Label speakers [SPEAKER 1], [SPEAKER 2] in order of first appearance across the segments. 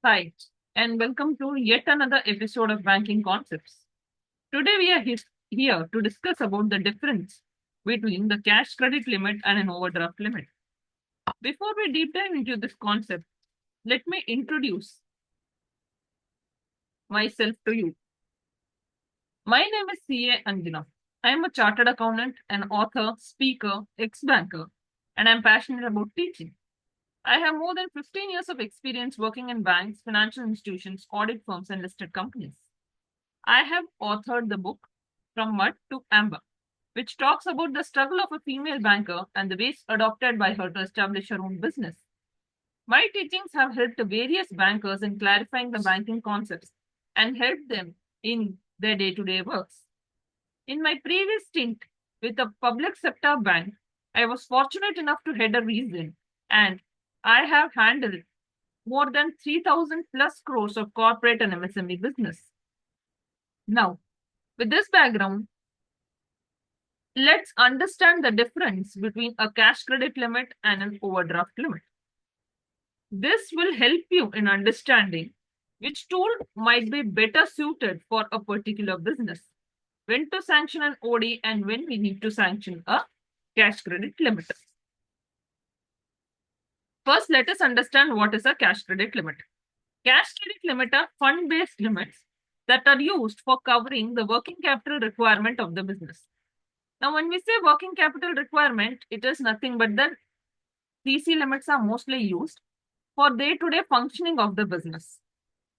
[SPEAKER 1] Hi, and welcome to yet another episode of Banking Concepts. Today we are here to discuss about the difference between the cash credit limit and an overdraft limit. Before we deep dive into this concept, let me introduce myself to you. My name is CA Anjana. I am a chartered accountant, an author, speaker, ex-banker, and I'm passionate about teaching. I have more than 15 years of experience working in banks, financial institutions, audit firms, and listed companies. I have authored the book From Mud to Amber, which talks about the struggle of a female banker and the ways adopted by her to establish her own business. My teachings have helped various bankers in clarifying the banking concepts and helped them in their day to day works. In my previous stint with a public sector bank, I was fortunate enough to head a region and I have handled more than 3,000 plus crores of corporate and MSME business. Now, with this background, let's understand the difference between a cash credit limit and an overdraft limit. This will help you in understanding which tool might be better suited for a particular business, when to sanction an OD and when we need to sanction a cash credit limit. First, let us understand what is a cash credit limit. Cash credit limit are fund-based limits that are used for covering the working capital requirement of the business. Now, when we say working capital requirement, it is nothing but the CC limits are mostly used for day-to-day functioning of the business.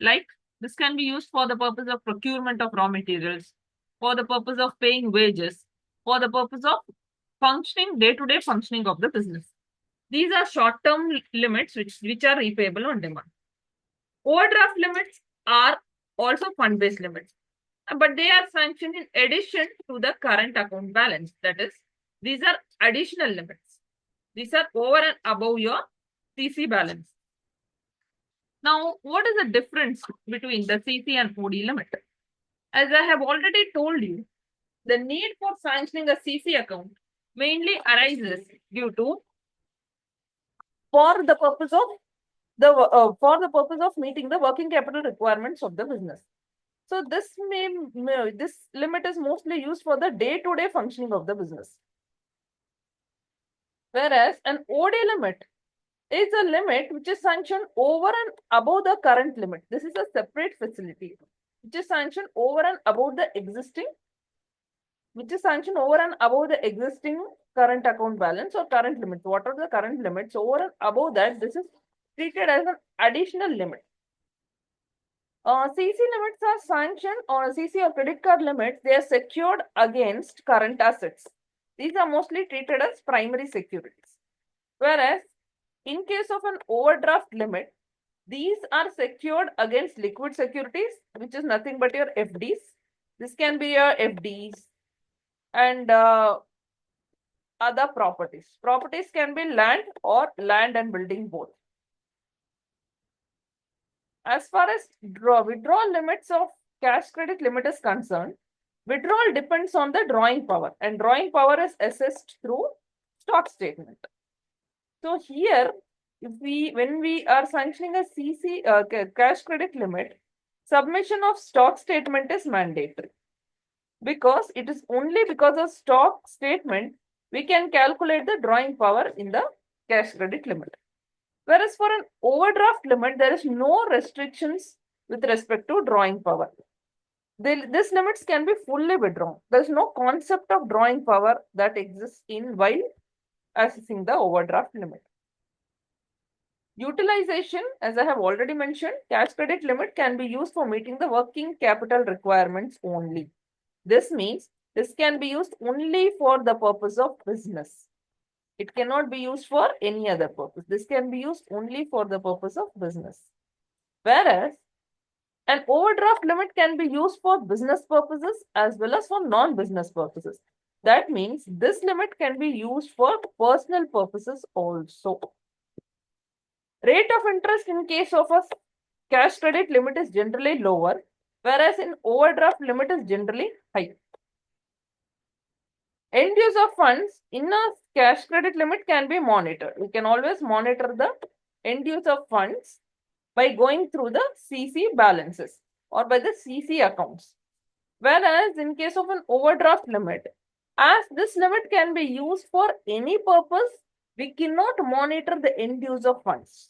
[SPEAKER 1] Like this can be used for the purpose of procurement of raw materials, for the purpose of paying wages, for the purpose of functioning, day-to-day functioning of the business. These are short-term limits which are repayable on demand. Overdraft limits are also fund-based limits, but they are sanctioned in addition to the current account balance. That is, these are additional limits. These are over and above your CC balance. Now, what is the difference between the CC and OD limit? As I have already told you, the need for sanctioning a CC account mainly arises due to for the purpose of meeting the working capital requirements of the business. So this limit is mostly used for the day-to-day functioning of the business. Whereas an OD limit is a limit which is sanctioned over and above the current limit. This is a separate facility which is sanctioned over and above the existing, current account balance or current limits. What are the current limits? Over and above that, this is treated as an additional limit. CC limits are sanctioned, or CC or credit card limits, they are secured against current assets. These are mostly treated as primary securities. Whereas, in case of an overdraft limit, these are secured against liquid securities, which is nothing but your FDs. This can be your FDs and other properties. Properties can be land or land and building both. As far as withdrawal limits of cash credit limit is concerned, withdrawal depends on the drawing power, and drawing power is assessed through stock statement. So here, when we are sanctioning a CC cash credit limit, submission of stock statement is mandatory, because it is only because of stock statement we can calculate the drawing power in the cash credit limit. Whereas for an overdraft limit, there is no restrictions with respect to drawing power. This limits can be fully withdrawn. There is no concept of drawing power that exists in while assessing the overdraft limit. Utilization, as I have already mentioned, cash credit limit can be used for meeting the working capital requirements only. This means this can be used only for the purpose of business. It cannot be used for any other purpose. This can be used only for the purpose of business. Whereas an overdraft limit can be used for business purposes as well as for non-business purposes. That means this limit can be used for personal purposes also. Rate of interest in case of a cash credit limit is generally lower, whereas in overdraft limit is generally high. End use of funds in a cash credit limit can be monitored. We can always monitor the end use of funds by going through the CC balances or by the CC accounts. Whereas in case of an overdraft limit, as this limit can be used for any purpose, we cannot monitor the end use of funds.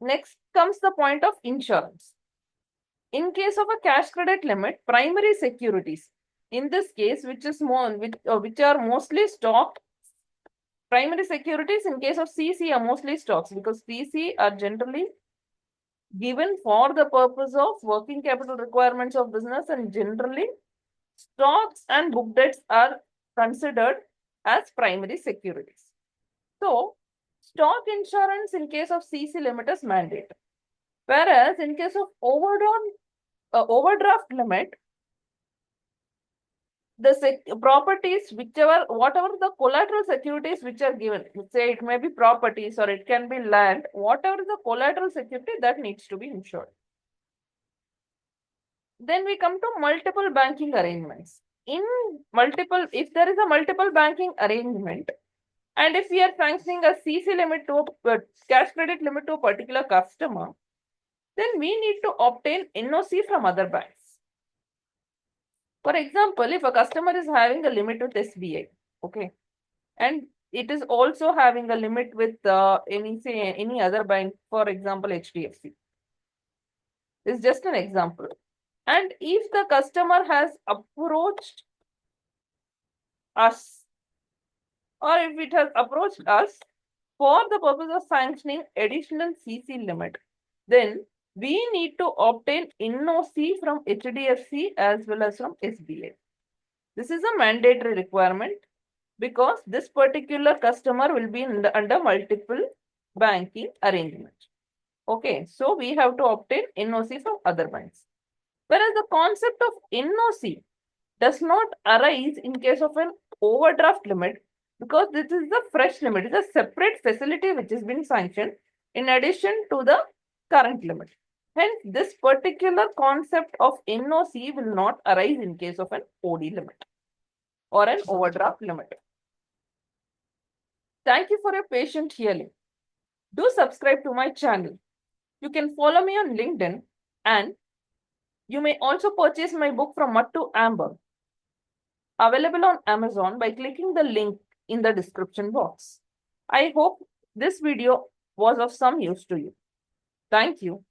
[SPEAKER 1] Next comes the point of insurance. In case of a cash credit limit, primary securities, in this case, which are mostly stock, primary securities in case of CC are mostly stocks because CC are generally given for the purpose of working capital requirements of business, and generally stocks and book debts are considered as primary securities. So, stock insurance in case of CC limit is mandate. Whereas in case of overdraft limit, the properties, whatever the collateral securities which are given, say it may be properties or it can be land, whatever the collateral security that needs to be insured. Then we come to multiple banking arrangements. If there is a multiple banking arrangement, and if we are sanctioning a CC limit to a cash credit limit to a particular customer, then we need to obtain NOC from other banks. For example, if a customer is having a limit with SBI, okay, and it is also having a limit with any other bank, for example, HDFC. This is just an example. And if the customer has approached us, or if it has approached us for the purpose of sanctioning additional CC limit, then we need to obtain NOC from HDFC as well as from SBI. This is a mandatory requirement because this particular customer will be under multiple banking arrangement. Okay, so we have to obtain NOC from other banks. Whereas the concept of NOC does not arise in case of an overdraft limit because this is the fresh limit. It is a separate facility which has been sanctioned in addition to the current limit. Hence, this particular concept of NOC will not arise in case of an OD limit or an overdraft limit. Thank you for your patient hearing. Do subscribe to my channel. You can follow me on LinkedIn, and you may also purchase my book from Mud to Amber, available on Amazon, by clicking the link in the description box. I hope this video was of some use to you. Thank you.